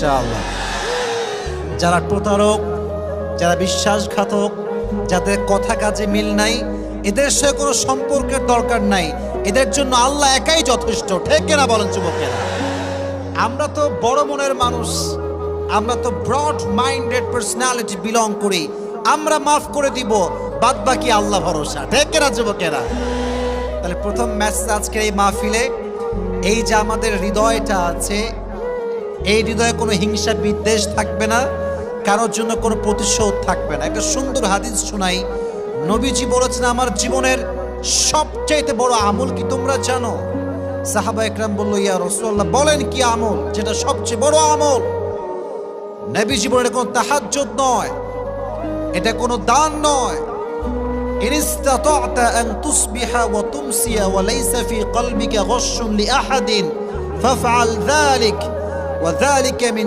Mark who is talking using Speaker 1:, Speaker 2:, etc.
Speaker 1: ইনশাআল্লাহ। যারা প্রতারক, যারা বিশ্বাসঘাতক, যাদের কথা কাজে মিল নাই, এদের সাথে কোনো সম্পর্কের দরকার নাই। এদের জন্য আল্লাহ একাই যথেষ্ট। ঠিক কিনা বলেন যুবকেরা? আমরা তো বড় মনের মানুষ, আমরা তো ব্রড মাইন্ডেড পার্সোনালিটি বিলং করি। আমরা মাফ করে দিব, বাদ বাকি আল্লাহ ভরসা। ঠিক কিনা যুবকেরা? তাহলে প্রথম মেসেজ আজকের এই মাহফিলে, এই যে আমাদের হৃদয়টা আছে, এই হৃদয়ে কোনো হিংসা বিদ্বেষ থাকবে না, কারোর জন্য কোনো প্রতিশোধ থাকবে না। একটা সুন্দর হাদিস শোনাই। নবীজি বলেছেন, আমার জীবনের সবচাইতে বড় আমল কি তোমরা জানো? সাহাবা একরাম বলল, ইয়া রাসূলুল্লাহ, বলেন কি আমল যেটা সবচেয়ে বড় আমল? নবীজি বলেন, এটা কোনো তাহাজ্জুদ নয়, এটা কোনো দান নয়। ইন ইসতাতা'তা আন তুসবিহা ওয়া তুমসিয়া ওয়া লাইসা ফি কলবিকা গশশুন লিআহাদিন ফাফআল যালিক ওয়া যালিকা মিন